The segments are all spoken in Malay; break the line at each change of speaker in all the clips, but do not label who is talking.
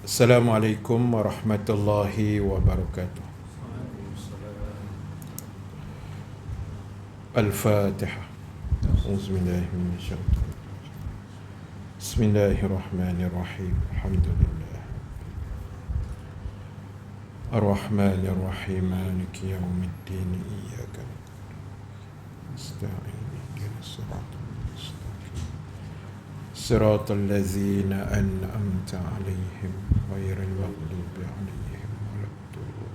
Assalamualaikum warahmatullahi wabarakatuh. Al-Fatihah. Bismillahirrahmanirrahim. Alhamdulillah. Ar-Rahmanir-Rahim. Maliki yaumiddin. Iyyaka nasta'in. Ihdinas siratal mustaqim. Siratal ladzina an'amta 'alaihim ghairil maghdubi 'alaihim waladdallin.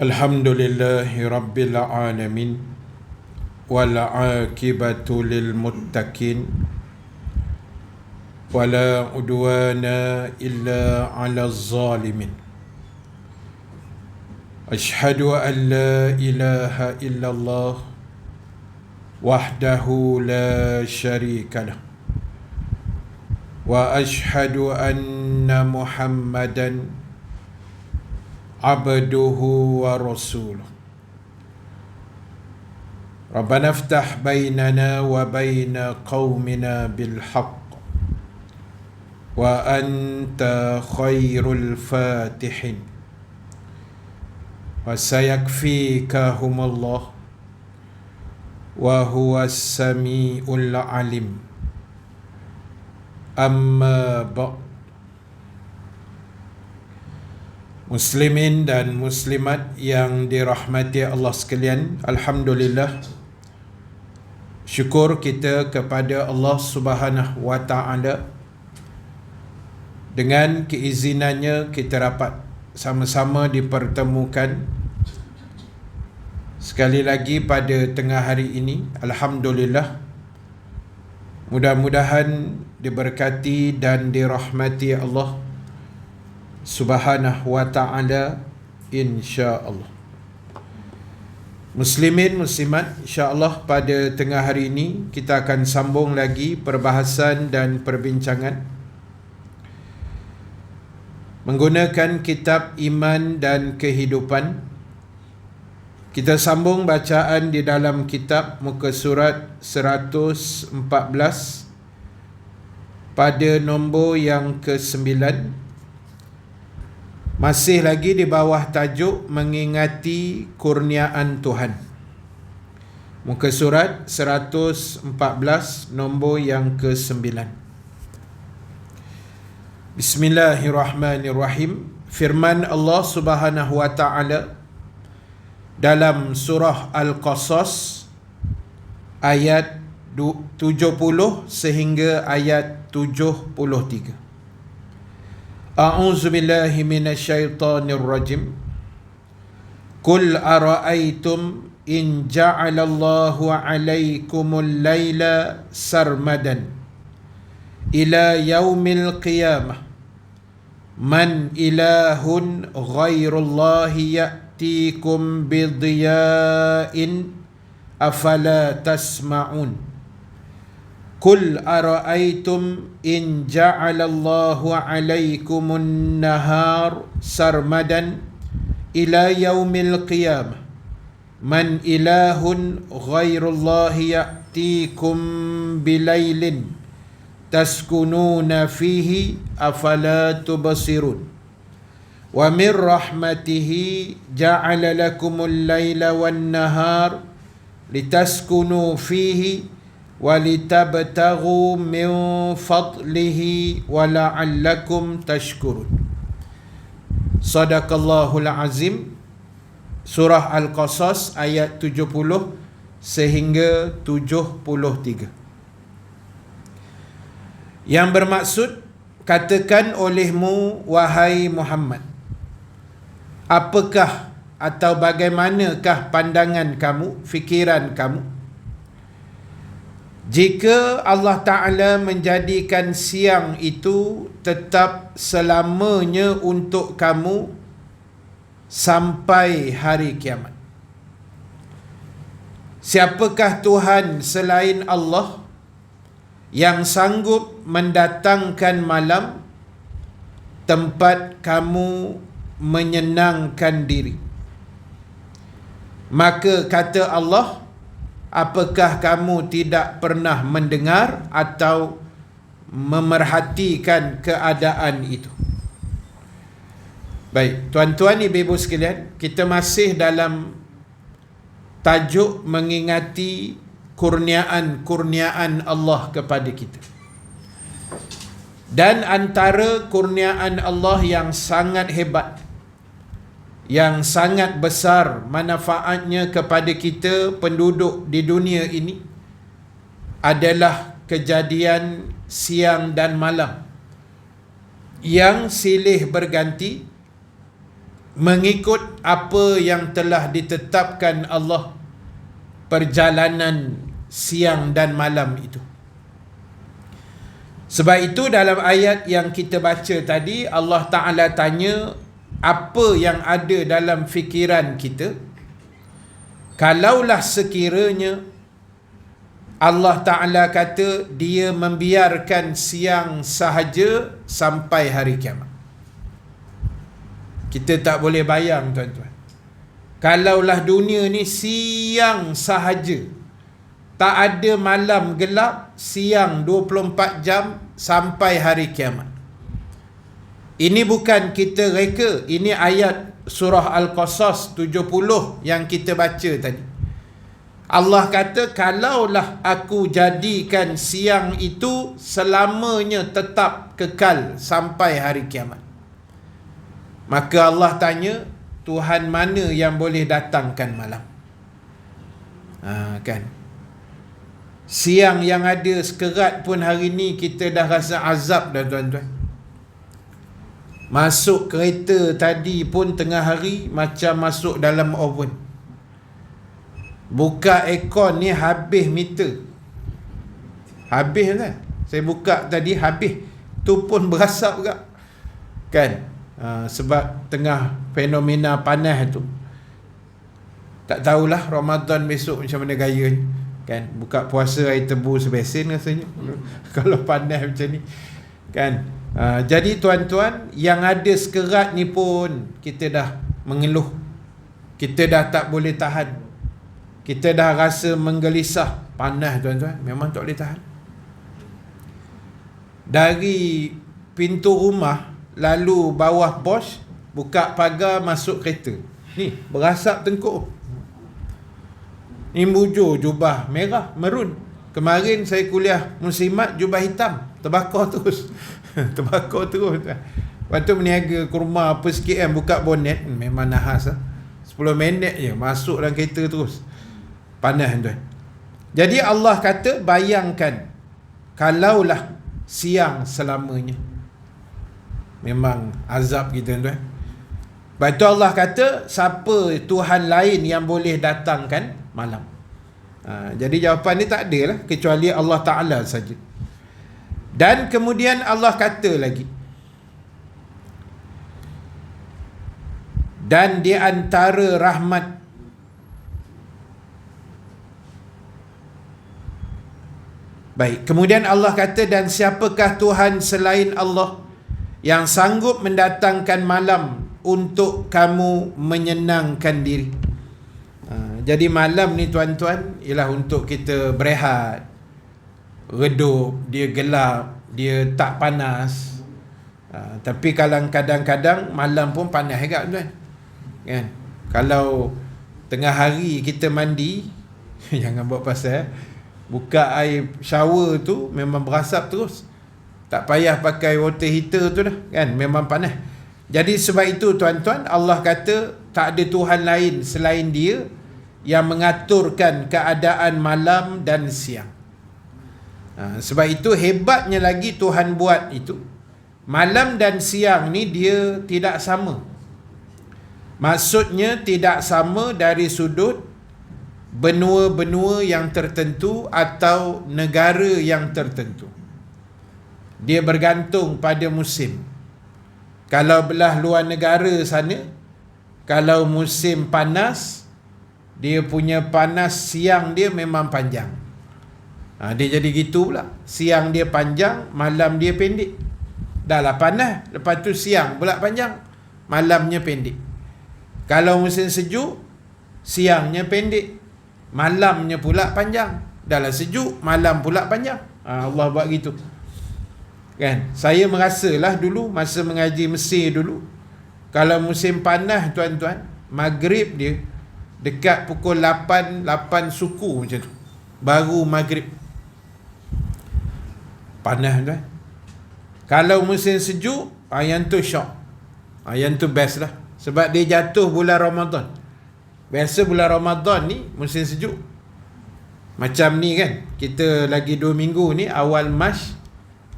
Alhamdulillahi rabbil alamin wal 'aqibatu lil muttaqin wala udwana illa 'alaz zalimin. Ashhadu an la ilaha illallah wahdahu la syarika lah wa ashhadu anna Muhammadan abduhu wa rasuluh. Rabbana iftah bainana wa baina qaumina bil haqq wa anta khairul fatihin wa sayakfikahumullah wa huwa as-sami'ul alim. Amma ba'd. Muslimin dan muslimat yang dirahmati Allah sekalian, alhamdulillah, syukur kita kepada Allah Subhanahu wa taala, dengan keizinannya kita dapat sama-sama dipertemukan sekali lagi pada tengah hari ini. Alhamdulillah, mudah-mudahan diberkati dan dirahmati Allah Subhanahu wa ta'ala, insya-Allah. Muslimin, muslimat, insya-Allah pada tengah hari ini kita akan sambung lagi perbahasan dan perbincangan menggunakan kitab Iman dan Kehidupan. Kita sambung bacaan di dalam kitab muka surat 114 pada nombor yang ke-9. Masih lagi di bawah tajuk mengingati kurniaan Tuhan. Muka surat 114 nombor yang ke-9. Bismillahirrahmanirrahim. Firman Allah Subhanahu wa taala dalam surah Al-Qasas ayat 70 sehingga ayat 73. A'udzu billahi minasyaitonir rajim. Qul ara'aytum in ja'alallahu 'alaikumul laila sarmadan ila yaumil qiyamah man ilahun ghairullahi ya'tikum bidiya'in afala tasma'un. Qul ara'aytum in ja'alallahu 'alaikumun nahar sarmadan ila yaumil qiyamah man ilahun ghairullahi ya'tikum bilailin taskununa fihi afala tubsirun. Wa min rahmatihi ja'ala lakumul laila wan nahar litaskunu fihi wa litabtaghu min fadlihi wa la'allakum tashkurun. Sadaqallahul azim. Surah Al-Qasas ayat 70 sehingga 73. Yang bermaksud, katakan olehmu wahai Muhammad, apakah atau bagaimanakah pandangan kamu, fikiran kamu, jika Allah Ta'ala menjadikan siang itu tetap selamanya untuk kamu sampai hari kiamat? Siapakah Tuhan selain Allah yang sanggup mendatangkan malam tempat kamu menyenangkan diri? Maka kata Allah, apakah kamu tidak pernah mendengar atau memerhatikan keadaan itu. Baik, tuan-tuan ibu-ibu sekalian, kita masih dalam tajuk mengingati kurniaan-kurniaan Allah kepada kita. Dan antara kurniaan Allah yang sangat hebat, yang sangat besar manfaatnya kepada kita penduduk di dunia ini adalah kejadian siang dan malam yang silih berganti mengikut apa yang telah ditetapkan Allah, perjalanan siang dan malam itu. Sebab itu dalam ayat yang kita baca tadi, Allah Ta'ala tanya apa yang ada dalam fikiran kita. Kalaulah sekiranya Allah Ta'ala kata dia membiarkan siang sahaja sampai hari kiamat. Kita tak boleh bayang, tuan-tuan. Kalaulah dunia ni siang sahaja, tak ada malam gelap, siang 24 jam sampai hari kiamat. Ini bukan kita reka, ini ayat surah Al-Qasas 70 yang kita baca tadi. Allah kata, kalaulah aku jadikan siang itu selamanya tetap kekal sampai hari kiamat, maka Allah tanya, Tuhan mana yang boleh datangkan malam? Kan? Siang yang ada sekerat pun hari ni kita dah rasa azab dah, tuan-tuan. Masuk kereta tadi pun tengah hari macam masuk dalam oven. Buka aircon ni habis meter. Habis kan? Saya buka tadi habis. Tu pun berasap juga. Kan? Sebab tengah fenomena panas tu. Tak tahulah Ramadan besok macam mana gaya ni. Kan? Buka puasa air tebu sebesin rasanya. Kalau panas macam ni. Kan? Jadi tuan-tuan, yang ada sekerat ni pun kita dah mengeluh. Kita dah tak boleh tahan. Kita dah rasa menggelisah. Panas, tuan-tuan. Memang tak boleh tahan. Dari pintu rumah lalu bawah pos, buka pagar masuk kereta. Ni berasap tengkuk. Ni bujur jubah merah, merun. Kemarin saya kuliah muslimat jubah hitam, terbakar terus. Terbakar terus. Lepas tu meniaga kurma apa sikit kan, buka bonet, memang nahas lah. 10 minit je masuk dalam kereta terus. Panas, tuan. Jadi Allah kata, bayangkan kalaulah siang selamanya. Memang azab kita, tuan. Lepas tu Allah kata, siapa Tuhan lain yang boleh datangkan malam? Jadi jawapan ni tak ada lah, kecuali Allah Ta'ala saja. Dan kemudian Allah kata lagi, dan di antara rahmat baik, kemudian Allah kata, dan siapakah Tuhan selain Allah yang sanggup mendatangkan malam untuk kamu menyenangkan diri. Jadi malam ni, tuan-tuan, ialah untuk kita berehat, redup, dia gelap, dia tak panas. Tapi kadang-kadang malam pun panas juga, tuan. Kan? Kalau tengah hari kita mandi, jangan buat pasal, buka air shower tu memang berasap terus. Tak payah pakai water heater tu dah, kan? Memang panas. Jadi sebab itu, tuan-tuan, Allah kata tak ada Tuhan lain selain Dia yang mengaturkan keadaan malam dan siang. Sebab itu hebatnya lagi Tuhan buat itu. Malam dan siang ni dia tidak sama. Maksudnya tidak sama dari sudut benua-benua yang tertentu atau negara yang tertentu. Dia bergantung pada musim. Kalau belah luar negara sana, kalau musim panas, dia punya panas siang dia memang panjang. Dia jadi gitu pula. Siang dia panjang, malam dia pendek. Dah lah panas, lepas tu siang pula panjang, malamnya pendek. Kalau musim sejuk, siangnya pendek, malamnya pula panjang. Dah lah sejuk, malam pula panjang. Allah buat gitu. Kan? Saya merasalah dulu masa mengaji Mesir dulu, kalau musim panas tuan-tuan, maghrib dia dekat pukul 8 suku macam tu, baru maghrib. Panas tuan. Kalau musim sejuk, yang tu syok, yang tu best lah. Sebab dia jatuh bulan Ramadan. Biasa bulan Ramadan ni musim sejuk. Macam ni kan, kita lagi 2 minggu ni, awal Mac,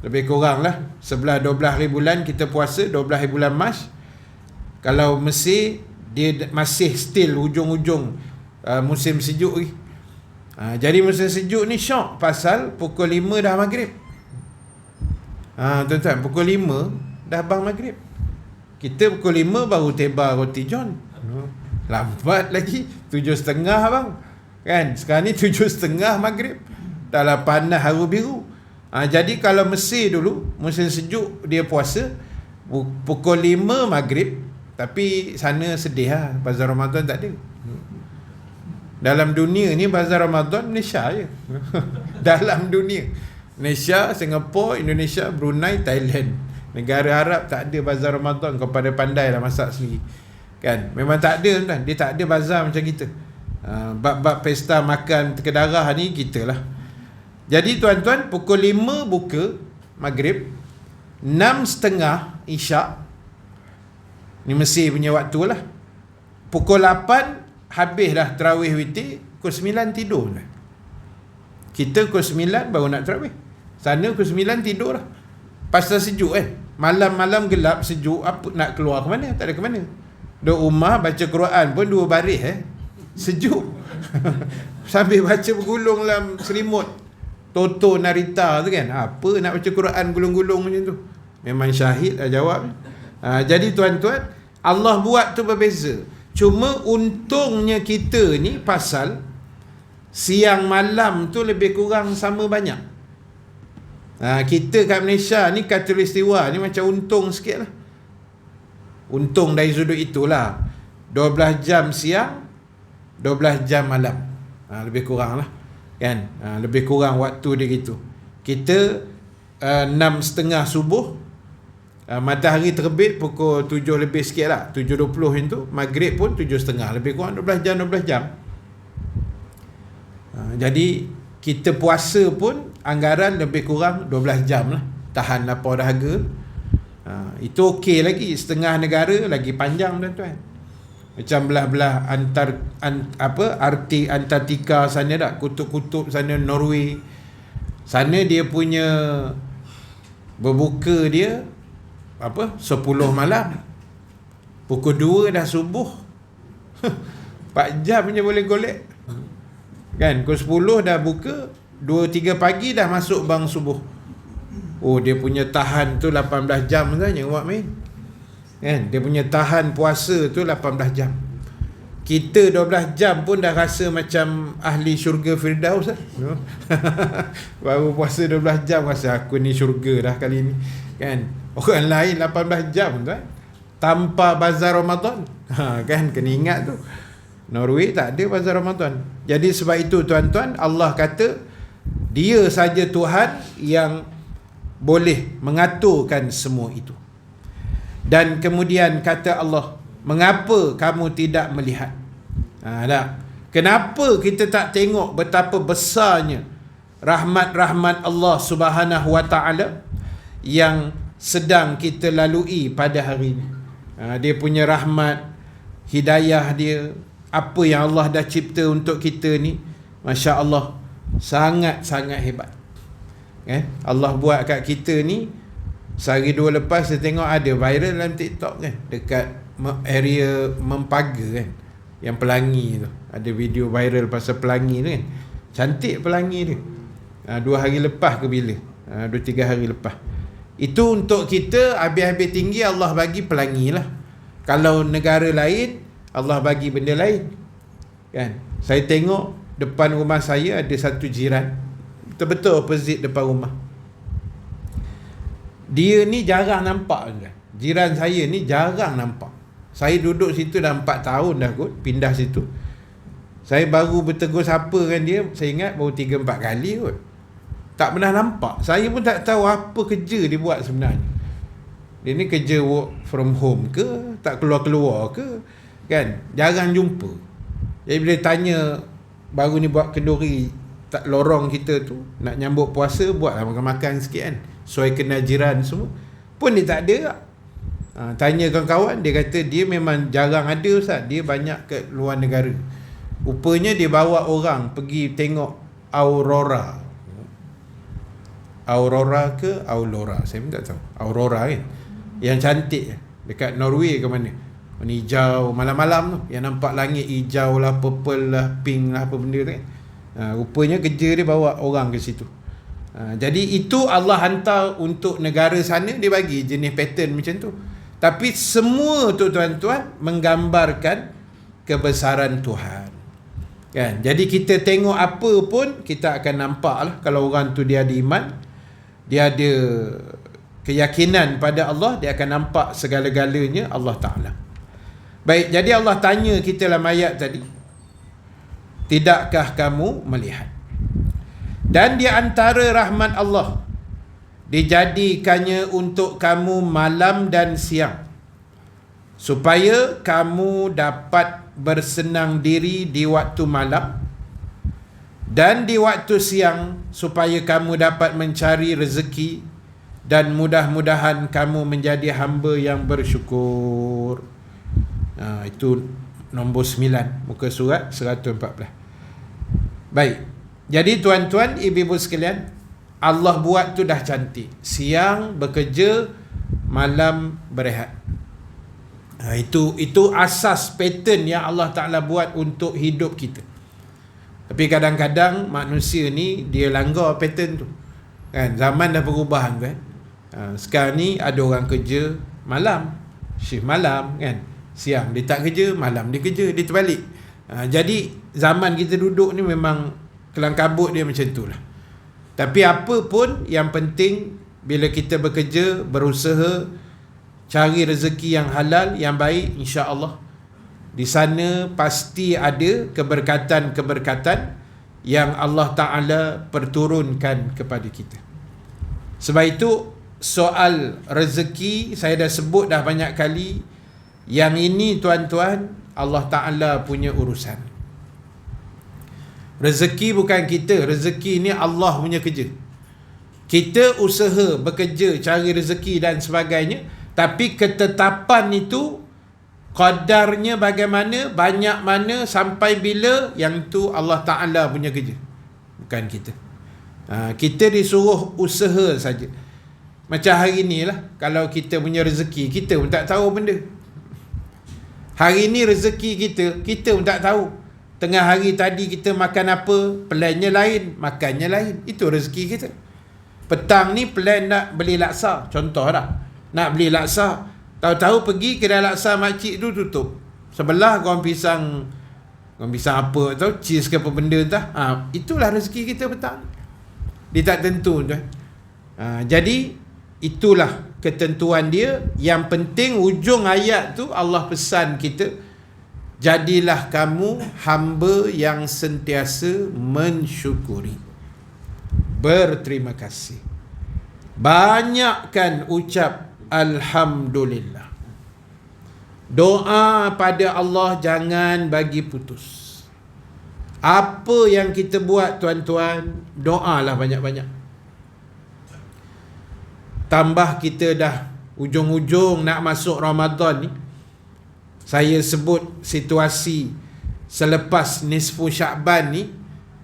lebih kurang lah 11-12 hari bulan kita puasa, 12 hari bulan Mac. Kalau Mesir, dia masih still hujung-hujung musim sejuk ni. Jadi musim sejuk ni syok, pasal pukul 5 dah maghrib. Tuan-tuan, pukul 5 dah bang maghrib. Kita pukul 5 baru tebar roti john. Lambat lagi 7.30 bang. Kan? Sekarang ni 7.30 maghrib. Dah lah panas haru biru. Jadi kalau Mesir dulu musim sejuk dia puasa pukul 5 maghrib. Tapi sana sedih lah, bazar Ramadan tak ada. Dalam dunia ni bazar Ramadan Malaysia je. Dalam dunia Malaysia, Singapura, Indonesia, Brunei, Thailand. Negara Arab tak ada bazar Ramadan. Kau pada pandai lah masak sendiri. Kan? Memang tak ada kan? Dia tak ada bazar macam kita. Bab-bab pesta makan terkedarah ni kita lah. Jadi tuan-tuan, pukul 5 buka maghrib, 6.30 isyak. Ni Mesir punya waktu lah. Pukul 8 habis dah tarawih witir. Pukul 9 tidur lah. Kita pukul 9 baru nak tarawih. Sana pukul 9 tidur lah. Pasal sejuk kan. Malam-malam gelap sejuk, apa nak keluar ke mana? Tak ada ke mana. Duduk rumah baca Quran pun 2 baris sejuk. Sambil baca bergulung dalam selimut Toto Narita tu kan. Apa nak baca Quran gulung-gulung macam tu. Memang syahid lah jawab. Jadi tuan-tuan, Allah buat tu berbeza. Cuma untungnya kita ni pasal siang malam tu lebih kurang sama banyak. Kita kat Malaysia ni khatulistiwa ni macam untung sikit lah. Untung dari sudut itulah, 12 jam siang, 12 jam malam. Lebih kurang lah kan. Lebih kurang waktu dia gitu. Kita 6.30 subuh, matahari terbit pukul 7 lebih sikit lah, 7.20 macam tu. Maghrib pun 7.30, lebih kurang 12 jam. Jadi kita puasa pun anggaran lebih kurang 12 jam lah. Tahan lapar dahaga. Itu okey lagi. Setengah negara lagi panjang tuan-tuan. Macam belah-belah Arktik, Antartika sana tak, kutub-kutub sana, Norway sana, dia punya berbuka dia 10 malam, pukul 2 dah subuh. 4 jam je boleh golek kan. Pukul 10 dah buka, 2-3 pagi dah masuk bang subuh. Dia punya tahan tu 18 jam saja buat main kan. Dia punya tahan puasa tu 18 jam. Kita 12 jam pun dah rasa macam ahli syurga Firdaus lah. Baru puasa 12 jam rasa aku ni syurga dah kali ni kan. Orang lain 18 jam kan, tanpa bazar Ramadan. Kan, kena ingat tu, Norway tak ada bazar Ramadan. Jadi sebab itu tuan-tuan, Allah kata Dia saja Tuhan yang boleh mengaturkan semua itu. Dan kemudian kata Allah, mengapa kamu tidak melihat? Kenapa kita tak tengok betapa besarnya rahmat-rahmat Allah Subhanahu wa ta'ala yang sedang kita lalui pada hari ini. Dia punya rahmat, hidayah dia, apa yang Allah dah cipta untuk kita ni, Masya Allah, sangat-sangat hebat. Allah buat kat kita ni. Sehari dua lepas saya tengok ada viral dalam TikTok kan, dekat area Mempaga kan, yang Pelangi tu, ada video viral pasal Pelangi tu kan. Cantik Pelangi dia. 2 hari lepas ke bila, 2-3 hari lepas. Itu untuk kita habis-habis tinggi Allah bagi Pelangi lah. Kalau negara lain Allah bagi benda lain kan. Saya tengok depan rumah saya ada satu jiran, betul-betul opposite depan rumah. Dia ni jarang nampak kan. Jiran saya ni jarang nampak. Saya duduk situ dah 4 tahun dah kot, pindah situ. Saya baru bertegur sapa kan dia, saya ingat baru 3-4 kali kot. Tak pernah nampak. Saya pun tak tahu apa kerja dia buat sebenarnya. Dia ni kerja work from home ke, tak keluar-keluar ke, kan? Jarang jumpa. Jadi bila tanya, baru ni buat kenduri tak lorong kita tu, nak nyambut puasa, buatlah makan-makan sikit kan, sesuai kenal jiran semua, pun dia tak ada. Tanya kawan-kawan, dia kata dia memang jarang ada Ustaz, dia banyak ke luar negara. Rupanya dia bawa orang pergi tengok aurora. Aurora ke Aurora, saya pun tak tahu. Aurora kan, yang cantik dekat Norway ke mana, warna hijau malam-malam tu, yang nampak langit hijau lah, purple lah, pink lah, apa benda tu kan. Rupanya kerja dia bawa orang ke situ. Jadi itu Allah hantar untuk negara sana, dia bagi jenis pattern macam tu. Tapi semua tu tuan-tuan menggambarkan kebesaran Tuhan, kan? Jadi kita tengok apa pun, kita akan nampak lah. Kalau orang tu dia ada iman, dia ada keyakinan pada Allah, dia akan nampak segala-galanya Allah Ta'ala. Baik, jadi Allah tanya kita dalam ayat tadi, tidakkah kamu melihat? Dan di antara rahmat Allah, dijadikannya untuk kamu malam dan siang, supaya kamu dapat bersenang diri di waktu malam, dan di waktu siang supaya kamu dapat mencari rezeki, dan mudah-mudahan kamu menjadi hamba yang bersyukur. Itu nombor 9, muka surat 114. Baik, jadi tuan-tuan, ibu-ibu sekalian, Allah buat tu dah cantik. Siang bekerja, malam berehat. Itu asas pattern yang Allah Ta'ala buat untuk hidup kita. Tapi kadang-kadang manusia ni dia langgar pattern tu, kan? Zaman dah berubah kan. Sekarang ni ada orang kerja malam, shift malam kan. Siang dia tak kerja, malam dia kerja, dia terbalik. Jadi zaman kita duduk ni memang kelang kabut dia macam tu lah. Tapi apa pun yang penting, bila kita bekerja, berusaha cari rezeki yang halal, yang baik, insya-Allah di sana pasti ada keberkatan-keberkatan yang Allah Ta'ala perturunkan kepada kita. Sebab itu soal rezeki saya dah sebut dah banyak kali. Yang ini tuan-tuan, Allah Ta'ala punya urusan. Rezeki bukan kita, rezeki ni Allah punya kerja. Kita usaha bekerja cari rezeki dan sebagainya, tapi ketetapan itu qadarnya bagaimana, banyak mana, sampai bila, yang tu Allah Ta'ala punya kerja, bukan kita. Kita disuruh usaha saja. Macam hari ni lah, kalau kita punya rezeki, kita pun tak tahu benda. Hari ni rezeki kita pun tak tahu. Tengah hari tadi kita makan apa, plannya lain, makannya lain. Itu rezeki kita. Petang ni plan nak beli laksa, contoh dah, nak beli laksa, tahu-tahu pergi kedai laksa makcik tu tutup. Sebelah goreng pisang apa tau, cheese ke apa benda entah. Itulah rezeki kita petang. Dia tak tentu tu. Jadi itulah ketentuan dia. Yang penting ujung ayat tu Allah pesan kita, jadilah kamu hamba yang sentiasa mensyukuri, berterima kasih, banyakkan ucap alhamdulillah. Doa pada Allah jangan bagi putus. Apa yang kita buat tuan-tuan, doalah banyak-banyak. Tambah kita dah ujung-ujung nak masuk Ramadan ni, saya sebut situasi selepas nisfu Syakban ni,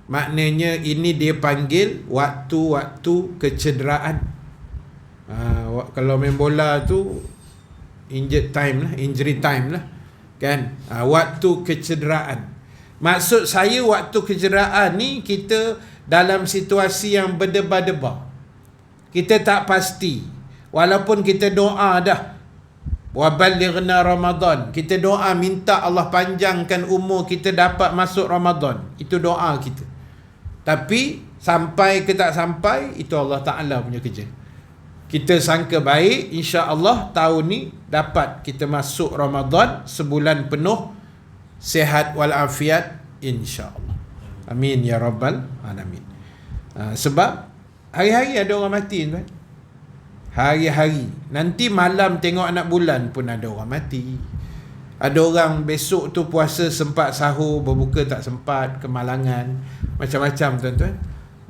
maknanya ini dia panggil waktu-waktu kecederaan. Kalau main bola tu injury time lah kan. Waktu kecederaan. Maksud saya waktu kecederaan ni, kita dalam situasi yang berdebar-debar. Kita tak pasti. Walaupun kita doa dah, wa balighna Ramadan, kita doa minta Allah panjangkan umur kita dapat masuk Ramadan. Itu doa kita. Tapi sampai ke tak sampai, itu Allah Ta'ala punya kerja. Kita sangka baik, insya-Allah tahun ni dapat kita masuk Ramadan sebulan penuh, sihat walafiat, insya-Allah. Amin ya rabbal alamin. Sebab Hari-hari ada orang mati tuan. Hari-hari. Nanti malam tengok anak bulan pun ada orang mati. Ada orang besok tu puasa sempat sahur, berbuka tak sempat, kemalangan, macam-macam tuan-tuan.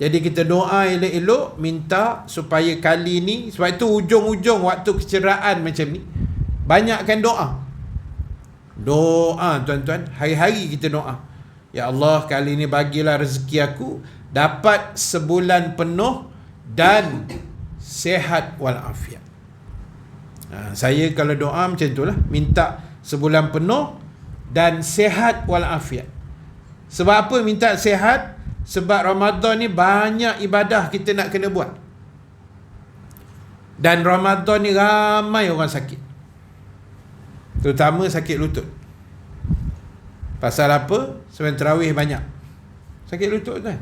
Jadi kita doa elok-elok, minta supaya kali ni, sebab itu ujung-ujung waktu keceraan macam ni, banyakkan doa. Doa tuan-tuan, hari-hari kita doa. Ya Allah, kali ni bagilah rezeki aku dapat sebulan penuh dan sihat walafiat. Saya kalau doa macam itulah, minta sebulan penuh dan sihat walafiat. Sebab apa minta sihat? Sebab Ramadan ni banyak ibadah kita nak kena buat. Dan Ramadan ni ramai orang sakit, terutama sakit lutut. Pasal apa? Sebab tarawih banyak sakit lutut kan,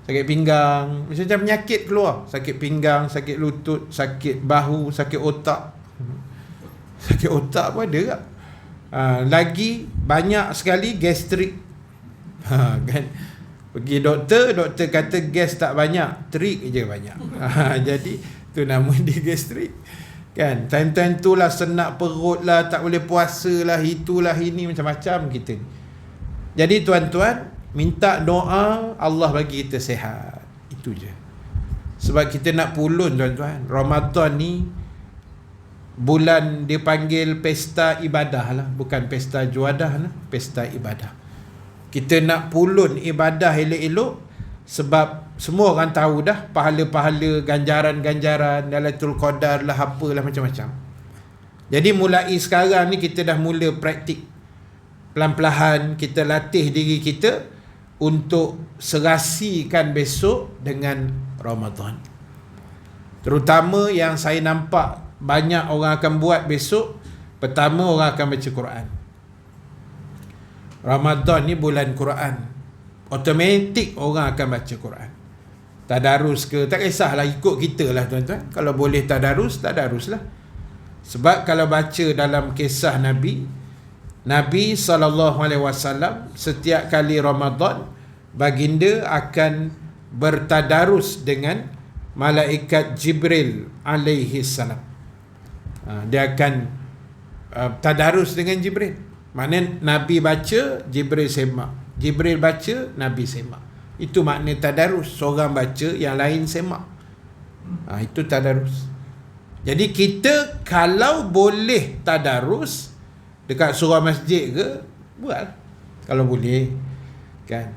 sakit pinggang, macam-macam penyakit keluar. Sakit pinggang, sakit lutut, sakit bahu, sakit otak. Sakit otak pun ada tak? Lagi banyak sekali gastrik. Kan? Pergi doktor kata gas tak banyak, trik je banyak. Jadi tu nama dia gastrik. Kan? Time-time tu lah senak perut lah, tak boleh puasa lah, itulah ini, macam-macam kita. Jadi tuan-tuan, minta doa Allah bagi kita sihat. Itu je. Sebab kita nak pulun tuan-tuan. Ramadan ni bulan dia panggil pesta ibadah lah, bukan pesta juadah lah, pesta ibadah. Kita nak pulun ibadah elok-elok, sebab semua orang tahu dah pahala-pahala, ganjaran-ganjaran, Lailatul Qadar lah, apalah macam-macam. Jadi mulai sekarang ni kita dah mula praktik. Pelan-pelan kita latih diri kita untuk serasikan besok dengan Ramadan. Terutama yang saya nampak banyak orang akan buat besok, pertama orang akan baca Quran. Ramadan ni bulan Quran, automatik orang akan baca Quran. Tadarus ke, tak kisahlah, ikut kita lah tuan-tuan. Kalau boleh tadarus, tadarus lah. Sebab kalau baca dalam kisah Nabi SAW, setiap kali Ramadan, baginda akan bertadarus dengan malaikat Jibril alaihi salam. Dia akan tadarus dengan Jibril. Maknanya Nabi baca, Jibril semak. Jibril baca, Nabi semak. Itu makna tadarus. Seorang baca, yang lain semak. Itu tadarus. Jadi kita kalau boleh tadarus dekat surau masjid ke, buat. Kalau boleh. Kan?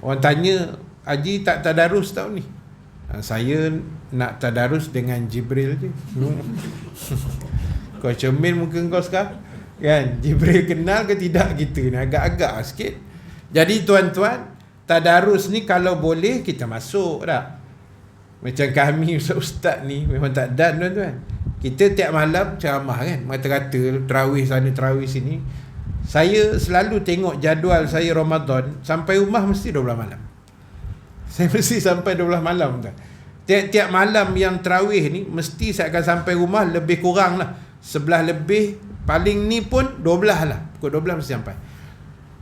Orang tanya, Haji tak tadarus tahun ni? Saya nak tadarus dengan Jibril je. Kau cermin muka kau sekarang. Kan? Jibril kenal ke tidak kita ni? Agak-agak sikit. Jadi tuan-tuan, tadarus ni kalau boleh kita masuk tak? Macam kami ustaz ni memang tak dan tuan-tuan. Kita tiap malam ceramah kan, mata-kata tarawih sana tarawih sini. Saya selalu tengok jadual saya Ramadan, sampai rumah mesti 12 malam. Saya mesti sampai 12 malam tuan. Tiap-tiap malam yang tarawih ni mesti saya akan sampai rumah lebih kurang lah 11 lebih, paling ni pun 12 lah, pukul 12 mesti sampai.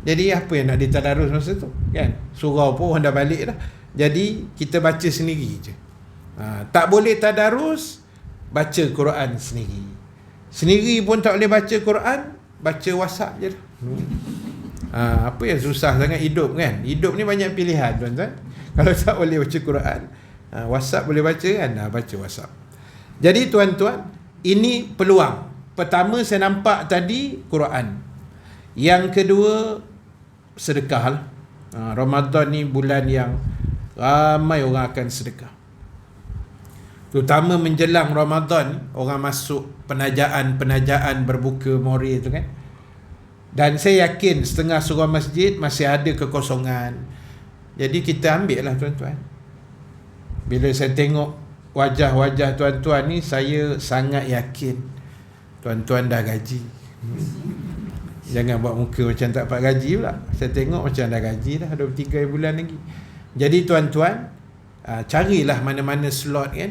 Jadi apa yang nak ditadarus masa tu kan? Surau pun orang dah balik dah. Jadi kita baca sendiri je. Tak boleh tadarus, baca Quran sendiri. Sendiri pun tak boleh baca Quran, baca WhatsApp je dah. Apa yang susah sangat hidup kan? Hidup ni banyak pilihan tuan-tuan. Kalau tak boleh baca Quran, WhatsApp boleh baca kan? Baca WhatsApp. Jadi tuan-tuan, ini peluang. Pertama saya nampak tadi Quran. Yang kedua sedekah lah. Ramadan ni bulan yang ramai orang akan sedekah. Terutama menjelang Ramadan, orang masuk penajaan berbuka mori tu kan. Dan saya yakin setengah surau masjid masih ada kekosongan. Jadi kita ambil lah tuan-tuan. Bila saya tengok wajah-wajah tuan-tuan ni, saya sangat yakin tuan-tuan dah gaji. Jangan buat muka macam tak dapat gaji pula. Saya tengok macam dah gaji dah, 23 bulan lagi. Jadi tuan-tuan, carilah mana-mana slot kan.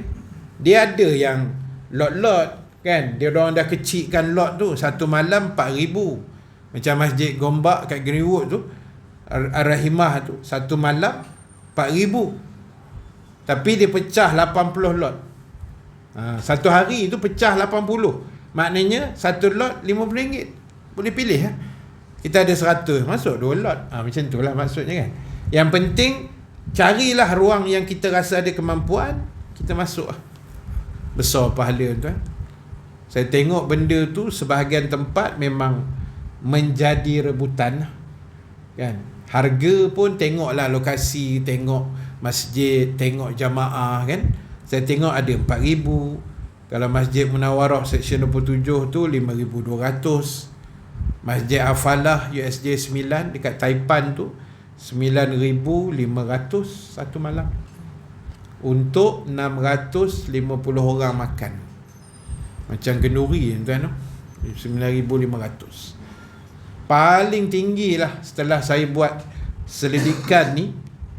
Dia ada yang lot-lot kan. Dia orang dah kecilkan lot tu, satu malam 4,000. Macam Masjid Gombak kat Greenwood tu, Ar-Rahimah tu, satu malam 4,000. Tapi dia pecah 80 lot. Satu hari tu pecah 80. Maknanya satu lot RM50. Boleh pilih ya. Kita ada 100, masuk 2 lot. Macam tu lah maksudnya kan. Yang penting carilah ruang yang kita rasa ada kemampuan, kita masuk lah. Besar pahala tuan. Saya tengok benda tu sebahagian tempat memang menjadi rebutan kan. Harga pun tengoklah lokasi, tengok masjid, tengok jamaah kan. Saya tengok ada 4,000. Kalau Masjid Munawarah Seksyen 27 tu 5,200. Masjid Al-Falah USJ 9 dekat Taipan tu 9,500 satu malam untuk 650 orang makan. Macam kenduri tuan, 9,500. Paling tinggi lah setelah saya buat selidikan ni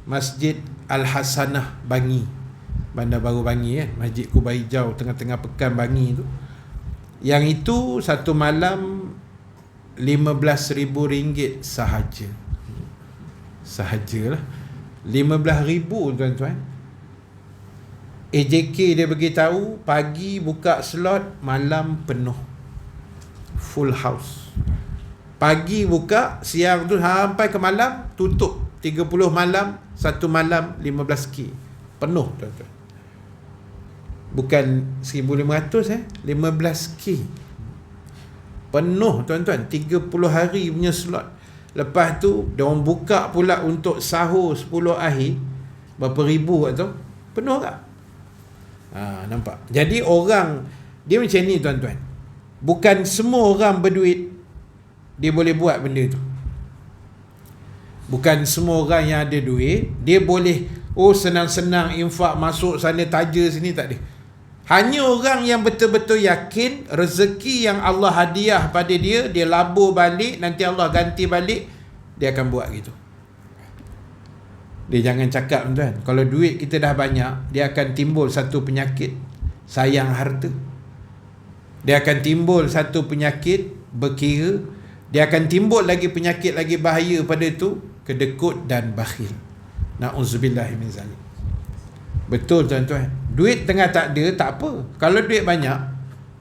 Masjid Al-Hasanah Bangi, Bandar Baru Bangi kan, Masjid Kubah Hijau tengah-tengah pekan Bangi tu. Yang itu satu malam RM15,000 sahaja. Sahajalah 15,000 tuan-tuan. AJK dia beritahu pagi buka slot, malam penuh, full house. Pagi buka, siang tu sampai ke malam tutup. 30 malam, satu malam 15K. Penuh tuan-tuan. Bukan 1,500 15K. Penuh tuan-tuan, 30 hari punya slot. Lepas tu diorang buka pula untuk sahur 10 akhir. Berapa ribu kat tu? Penuh tak? Nampak. Jadi orang dia macam ni tuan-tuan. Bukan semua orang berduit dia boleh buat benda tu. Bukan semua orang yang ada duit dia boleh senang-senang infak, masuk sana taja sini, tak ada. Hanya orang yang betul-betul yakin rezeki yang Allah hadiah pada dia, dia labur balik, nanti Allah ganti balik, dia akan buat gitu. Dia jangan cakap tuan, kalau duit kita dah banyak, dia akan timbul satu penyakit, sayang harta. Dia akan timbul satu penyakit, berkira. Dia akan timbul lagi penyakit lagi bahaya pada tu, kedekut dan bakhil. Na'udzubillah min zalik. Betul tuan-tuan. Duit tengah tak ada, tak apa. Kalau duit banyak,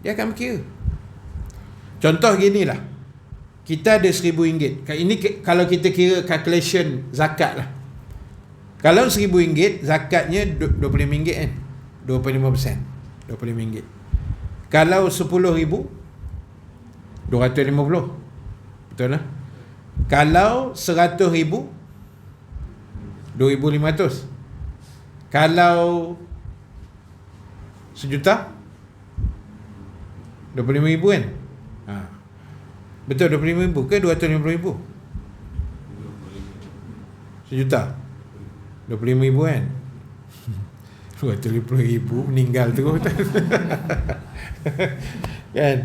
dia akan berkira. Contoh ginilah. Kita ada RM1,000. Ini kalau kita kira calculation zakat lah. Kalau RM1,000, zakatnya RM25 kan? 25%. RM25. Kalau RM10,000, RM250. Betul lah. Kalau RM100,000, RM2,500. Kalau RM1,000,000, RM25,000 kan? Betul, RM25,000 ke RM250,000? RM1,000,000. RM25,000 kan? RM250,000 meninggal terus. Kan?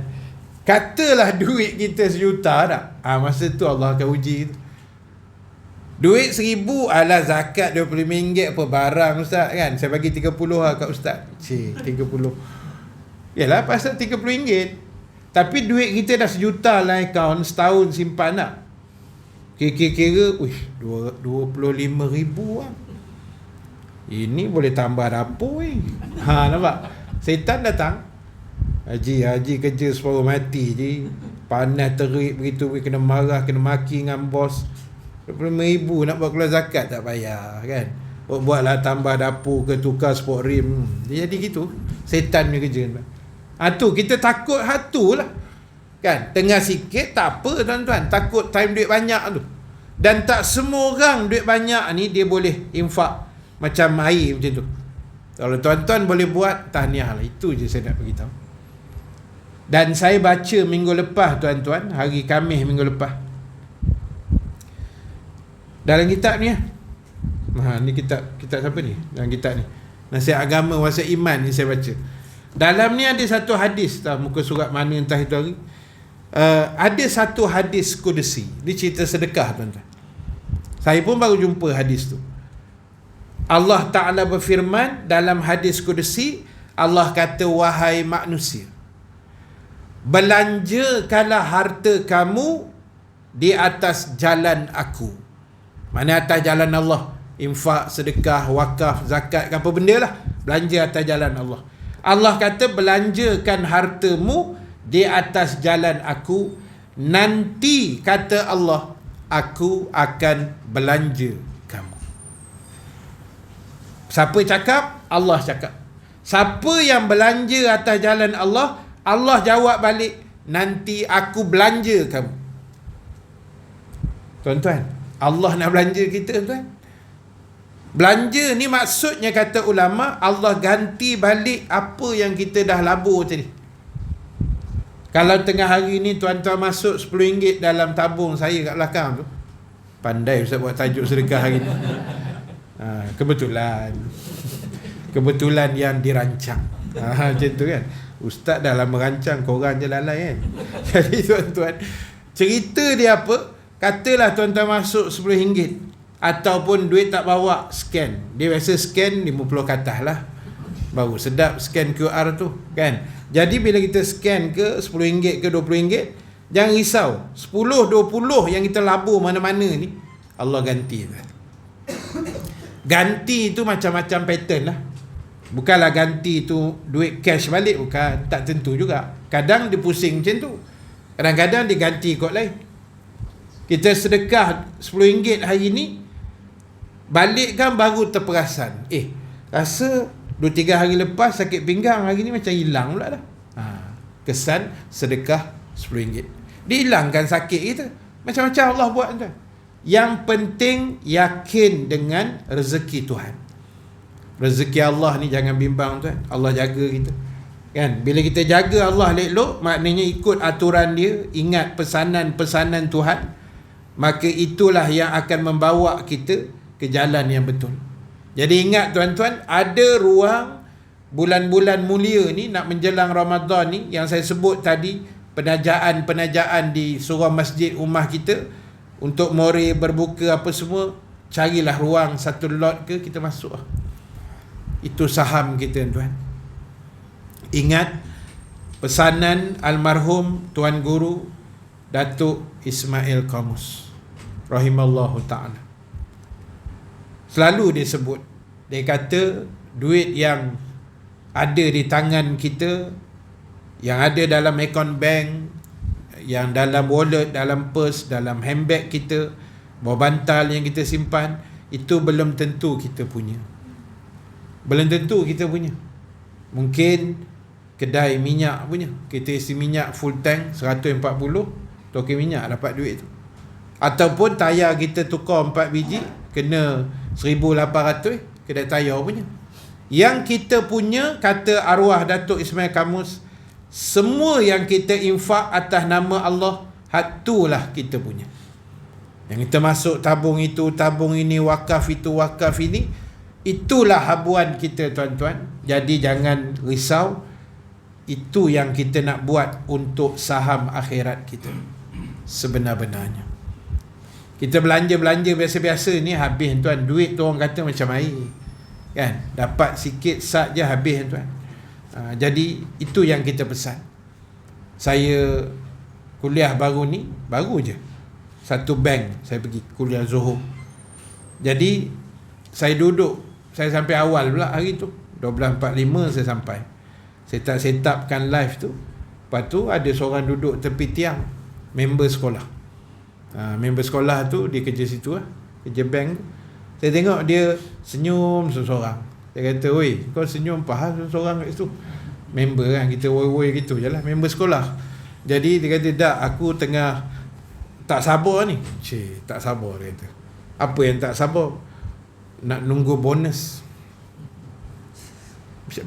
Katalah duit kita RM1,000,000 tak? Masa tu Allah akan uji kita. Duit RM1,000 ala zakat RM25 apa barang ustaz kan. Saya bagi 30 lah kat ustaz. 30. Yalah pasal RM30. Tapi duit kita dah RM1,000,000 lah akaun, setahun simpan tak. Kira-kira RM25,000 lah. Ini boleh tambah dapur nampak? Setan datang. Haji kerja separuh mati je. Panas terik begitu, kena marah, kena maki dengan bos. RM25,000 nak buat keluar zakat tak payah kan. Buatlah tambah dapur ke, tukar sport rim. Dia jadi gitu. Setan punya kerja. Tu kita takut hatu lah kan. Tengah sikit tak apa tuan-tuan, takut time duit banyak tu. Dan tak semua orang duit banyak ni dia boleh infak macam air macam tu. Kalau tuan-tuan boleh buat, tahniah lah. Itu je saya nak beritahu. Dan saya baca minggu lepas tuan-tuan, hari Khamis minggu lepas, dalam kitab ni ni kitab siapa ni? Dalam kitab ni Nasihat Agama Wasiat Iman ni saya baca. Dalam ni ada satu hadis, muka surat mana entah itu hari. Ada satu hadis kudusi. Dia cerita sedekah tuan-tuan. Saya pun baru jumpa hadis tu. Allah Ta'ala berfirman dalam hadis kudusi, Allah kata, wahai manusia, belanjakanlah harta kamu di atas jalan aku. Mana atas jalan Allah? infak, sedekah, wakaf, zakat, apa benda lah, belanja atas jalan Allah. Allah kata belanjakan hartamu di atas jalan aku, nanti kata Allah aku akan belanja kamu. Siapa cakap? Allah cakap. Siapa yang belanja atas jalan Allah, Allah jawab balik, nanti aku belanja kamu. Tuan-tuan, Allah nak belanja kita, tuan. Belanja ni maksudnya kata ulama, Allah ganti balik apa yang kita dah labur tadi. Kalau tengah hari ni tuan-tuan masuk RM10 dalam tabung saya kat belakang tu, pandai Ustaz buat tajuk sedekah hari ni. Kebetulan yang dirancang. Macam tu kan. Ustaz dah lama rancang, korang je lalai kan. Jadi tuan-tuan, cerita dia apa? Katalah tuan-tuan masuk RM10 ataupun duit tak bawa, scan. Dia biasa scan 50 ke atas lah, baru sedap scan QR tu kan. Jadi bila kita scan ke RM10 ke RM20, jangan risau, 10-20 yang kita labur mana-mana ni Allah ganti. Ganti tu macam-macam pattern lah. Bukanlah ganti tu duit cash balik, bukan, tak tentu juga. Kadang dia pusing macam tu, kadang-kadang dia ganti kot lain. Kita sedekah RM10 hari ni, balik kan baru terperasan, rasa 2-3 hari lepas sakit pinggang, hari ni macam hilang pula dah. Kesan sedekah RM10, dihilangkan sakit kita. Macam-macam Allah buat, tuan. Yang penting yakin dengan rezeki Tuhan. Rezeki Allah ni jangan bimbang, tuan. Allah jaga kita kan. Bila kita jaga Allah elok, maknanya ikut aturan dia, ingat pesanan-pesanan Tuhan, maka itulah yang akan membawa kita ke jalan yang betul. Jadi ingat tuan-tuan, ada ruang bulan-bulan mulia ni nak menjelang Ramadan ni, yang saya sebut tadi, penajaan di surau masjid rumah kita untuk more berbuka apa semua, carilah ruang satu lot ke, kita masuk. Itu saham kita, tuan. Ingat pesanan almarhum Tuan Guru Datuk Ismail Qamus rahimallahu ta'ala. Selalu dia sebut, dia kata duit yang ada di tangan kita, yang ada dalam akaun bank, yang dalam wallet, dalam purse, dalam handbag kita, bawah bantal yang kita simpan, itu belum tentu kita punya. Belum tentu kita punya. Mungkin kedai minyak punya, kita isi minyak full tank 140, token minyak dapat duit tu. Ataupun tayar kita tukar 4 biji, kena 1,800, kedai tayar punya. Yang kita punya, kata arwah Datuk Ismail Qamus, semua yang kita infak atas nama Allah, hatulah kita punya. Yang kita masuk tabung itu, tabung ini, wakaf itu, wakaf ini, itulah habuan kita, tuan-tuan. Jadi jangan risau, itu yang kita nak buat untuk saham akhirat kita sebenar-benarnya. Kita belanja-belanja biasa-biasa ni habis, tuan. Duit tu orang kata macam air kan, dapat sikit sat je habis, tuan. Jadi itu yang kita pesan. Saya kuliah baru ni, baru je satu bank saya pergi kuliah Zohor. Jadi saya duduk, saya sampai awal pula hari tu, 12.45 saya sampai. Saya setupkan live tu. Lepas tu ada seorang duduk tepi tiang, member sekolah. Member sekolah tu dia kerja situ lah, kerja bank tu. Saya tengok dia senyum seorang. Saya kata, "Oi, kau senyum apa seorang kat situ?" Member kan, kita woi-woi gitu je lah, member sekolah. Jadi dia kata, "Tak, aku tengah tak sabar ni." Cik, tak sabar, dia kata. Apa yang tak sabar? Nak nunggu bonus.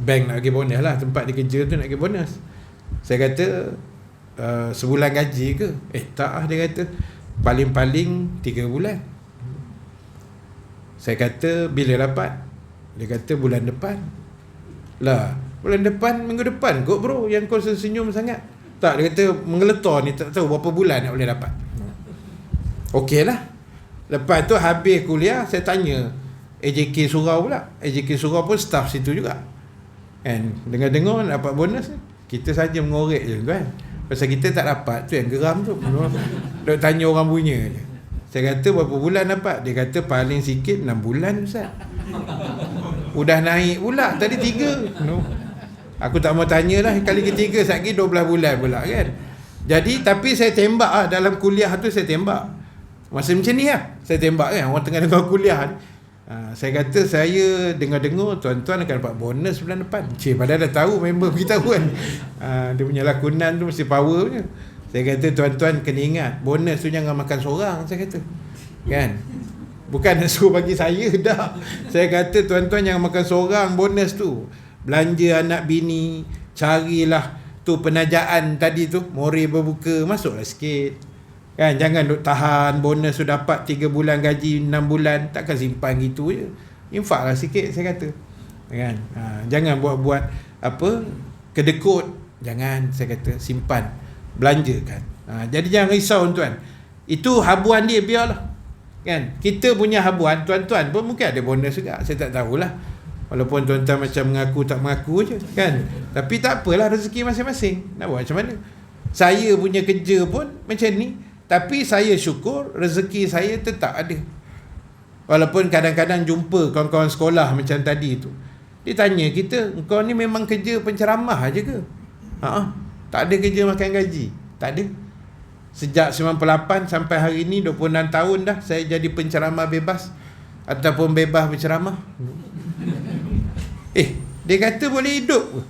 Bank nak bagi bonus lah, tempat dia kerja tu nak bagi bonus. Saya kata, sebulan gaji ke? Tak lah, dia kata, paling-paling 3 bulan. Saya kata, bila dapat? Dia kata, bulan depan. Lah, bulan depan, minggu depan kot bro, yang kau senyum sangat. Tak, dia kata, menggeletar ni, tak tahu berapa bulan nak boleh dapat. Okey lah. Lepas tu habis kuliah, saya tanya AJK Surau pula. AJK Surau pun staff situ juga kan, dengar-dengar dapat bonus ni. Kita saja mengorek je kan, pasal kita tak dapat. Tu yang geram tu, duk tanya orang punya je. Saya kata berapa bulan dapat? Dia kata paling sikit 6 bulan Ustaz. Udah naik pula, tadi 3. No. Aku tak mau tanya lah, kali ketiga lagi 12 bulan pula kan. Jadi tapi saya tembak lah, dalam kuliah tu saya tembak. Masa macam ni lah saya tembak kan, orang tengah dengar kuliah ni. Saya kata saya dengar-dengar tuan-tuan akan dapat bonus bulan depan. Padahal dah tahu member beritahu kan. Dia punya lakonan tu mesti power punya. Saya kata tuan-tuan kena ingat, bonus tu jangan makan seorang, saya kata. Kan? Bukan nak suruh bagi saya dah. Saya kata tuan-tuan jangan makan seorang bonus tu. Belanja anak bini, carilah tu penajaan tadi tu, mori berbuka, masuklah sikit. Kan, jangan duk tahan bonus tu dapat 3 bulan gaji 6 bulan, takkan simpan gitu je. Infaklah sikit saya kata. Kan? Jangan buat-buat apa kedekut. Jangan, saya kata simpan, belanjakan. Jadi jangan risau tuan. Itu habuan dia, biarlah. Kan? Kita punya habuan tuan-tuan pun mungkin ada bonus juga. Saya tak tahulah. Walaupun tuan-tuan macam mengaku tak mengaku je kan. Tapi tak apalah, rezeki masing-masing. Nak buat macam mana? Saya punya kerja pun macam ni, tapi saya syukur rezeki saya tetap ada. Walaupun kadang-kadang jumpa kawan-kawan sekolah macam tadi tu, dia tanya kita, kau ni memang kerja penceramah aje ke? Tak ada kerja makan gaji? Tak ada. Sejak 98 sampai hari ni 26 tahun dah saya jadi penceramah bebas ataupun bebas berceramah. Dia kata boleh hidup ke?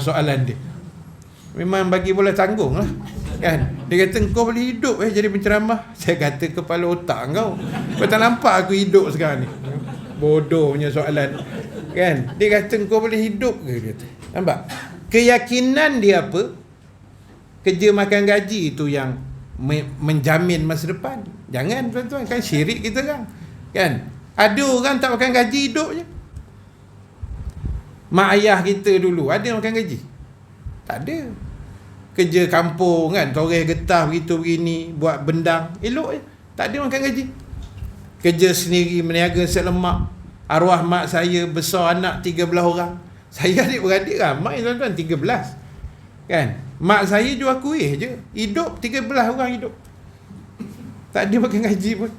Soalan dia memang bagi bola tanggung lah kan. Dia kata kau boleh hidup jadi penceramah. Saya kata kepala otak kau tak nampak aku hidup sekarang ni. Bodoh punya soalan kan. Dia kata kau boleh hidup ke? Dia kata, nampak keyakinan dia apa? Kerja makan gaji itu yang menjamin masa depan. Jangan tuan-tuan, kan syirik kita kan. Ada orang tak makan gaji hidup je. Mak ayah kita dulu ada makan gaji? Tak ada. Kerja kampung kan, toreh getah begitu begini, buat bendang, elok je. Tak ada makan gaji. Kerja sendiri, meniaga set lemak. Arwah mak saya besar anak 13 orang. Saya adik-beradik ramai tuan-tuan, 13. Kan? Mak saya jual kuih je, hidup 13 orang hidup. Tak ada makan gaji pun.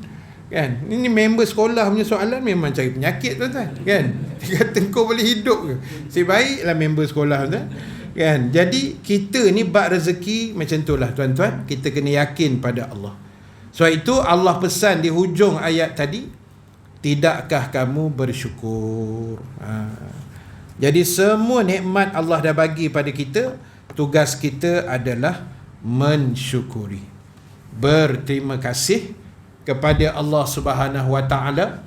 Kan? Ini member sekolah punya soalan memang cari penyakit tuan-tuan. Kan? Dia kata kau boleh hidup ke? Sebaiklah member sekolah tuan. Kan? Jadi kita ni bab rezeki macam itulah tuan-tuan. Kita kena yakin pada Allah. Sebab itu Allah pesan di hujung ayat tadi, tidakkah kamu bersyukur? Jadi semua nikmat Allah dah bagi pada kita, tugas kita adalah mensyukuri, berterima kasih kepada Allah Subhanahu Wa Taala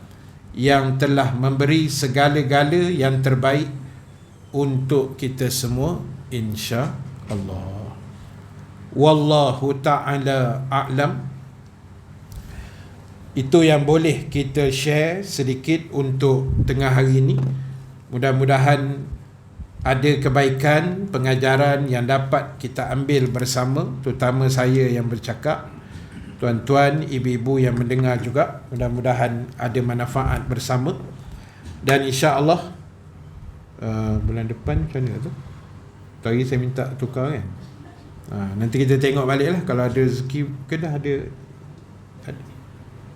yang telah memberi segala-gala yang terbaik untuk kita semua, insya-Allah. Wallahu taala a'lam. Itu yang boleh kita share sedikit untuk tengah hari ini. Mudah-mudahan ada kebaikan pengajaran yang dapat kita ambil bersama, terutama saya yang bercakap, tuan-tuan, ibu-ibu yang mendengar juga. Mudah-mudahan ada manfaat bersama. Dan insya-Allah bulan depan macam mana tu? Tadi saya minta tukar kan. Nanti kita tengok balik lah. Kalau ada rezeki ke dah ada.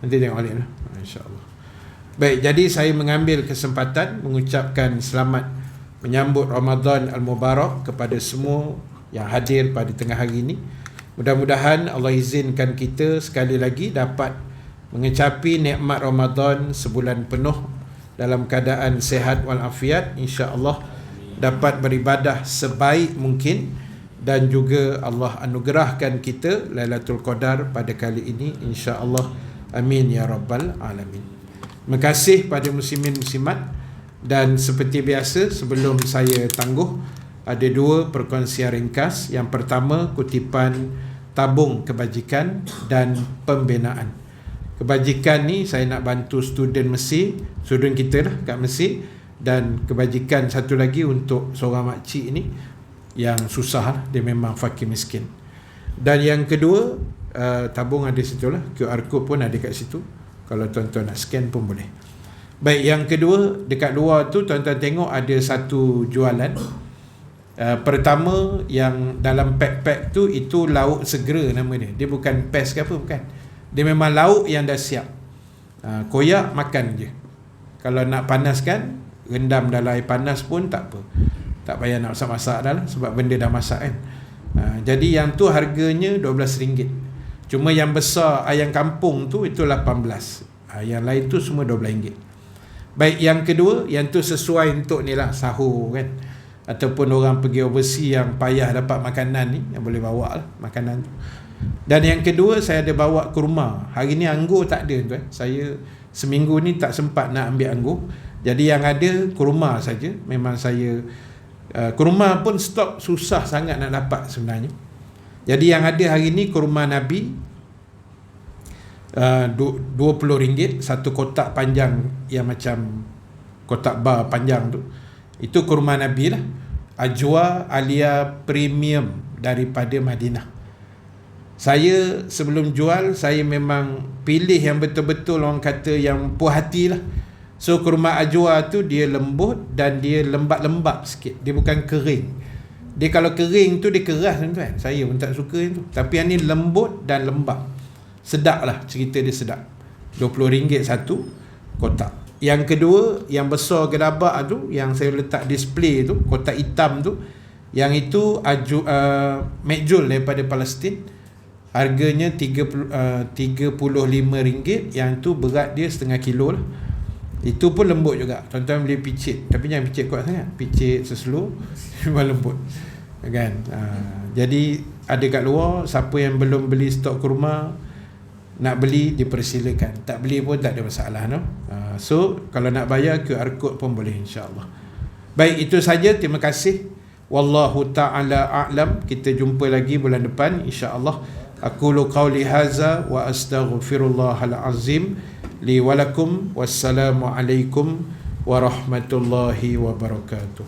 Nanti tengok balik lah, insya-Allah. Baik, jadi saya mengambil kesempatan mengucapkan selamat menyambut Ramadan Al-Mubarak kepada semua yang hadir pada tengah hari ini. Mudah-mudahan Allah izinkan kita sekali lagi dapat mengecapi nikmat Ramadan sebulan penuh dalam keadaan sihat walafiat. InsyaAllah dapat beribadah sebaik mungkin, dan juga Allah anugerahkan kita Lailatul Qadar pada kali ini, insya-Allah. Amin ya rabbal alamin. Terima kasih pada muslimin muslimat. Dan seperti biasa, sebelum saya tangguh, ada dua perkongsian ringkas. Yang pertama, kutipan tabung kebajikan dan pembinaan. Kebajikan ni saya nak bantu student Mesir, student kita lah kat Mesir. Dan kebajikan satu lagi untuk seorang makcik ni yang susah lah, dia memang fakir miskin. Dan yang kedua, tabung ada situ lah, QR code pun ada kat situ, kalau tuan-tuan nak scan pun boleh. Baik, yang kedua, dekat luar tu tuan-tuan tengok ada satu jualan. Pertama yang dalam pack-pack tu, itu lauk segera nama dia. Dia bukan PES ke apa, bukan. Dia memang lauk yang dah siap. Koyak makan je. Kalau nak panaskan, rendam dalam air panas pun tak apa. Tak payah nak masak-masak dah lah, sebab benda dah masak kan. Jadi yang tu harganya RM12. Cuma yang besar ayam kampung tu itu 18. Yang lain tu semua RM12. Baik, yang kedua, yang tu sesuai untuk ni lah, sahur kan, ataupun orang pergi overseas yang payah dapat makanan ni, yang boleh bawa lah makanan tu. Dan yang kedua, saya ada bawa kurma. Hari ni anggur tak ada tuan. Saya seminggu ni tak sempat nak ambil anggur. Jadi yang ada kurma saja. Memang saya kurma pun stok susah sangat nak dapat sebenarnya. Jadi yang ada hari ni kurma Nabi, RM20, satu kotak panjang yang macam kotak bar panjang tu. Itu kurma Nabi lah, Ajwa Alia Premium daripada Madinah. Saya sebelum jual, saya memang pilih yang betul-betul orang kata yang puas hati lah. So kurma Ajwa tu dia lembut dan dia lembab-lembab sikit. Dia bukan kering. Dia kalau kering tu dia keras tuan. Saya pun tak suka itu. Tapi yang ni lembut dan lembab. Sedap lah, cerita dia sedap. RM20 satu kotak. Yang kedua, yang besar gedabak tu, yang saya letak display tu, kotak hitam tu, yang itu Mekjul daripada Palestin. Harganya RM35. Yang tu berat dia setengah kilo lah. Itu pun lembut juga. Tuan-tuan boleh picit, tapi jangan picit kuat sangat. Picit seslow memang lembut kan. Jadi ada kat luar, siapa yang belum beli stok kurma, nak beli dipersilakan. Tak beli pun tak ada masalah, no? So kalau nak bayar, QR code pun boleh, insya-Allah. Baik, itu saja. Terima kasih. Wallahu ta'ala a'lam. Kita jumpa lagi bulan depan, insya-Allah. Aqulu qawli hadza wa astaghfirullahal azim li wa lakum. Wassalamu alaikum warahmatullahi wabarakatuh.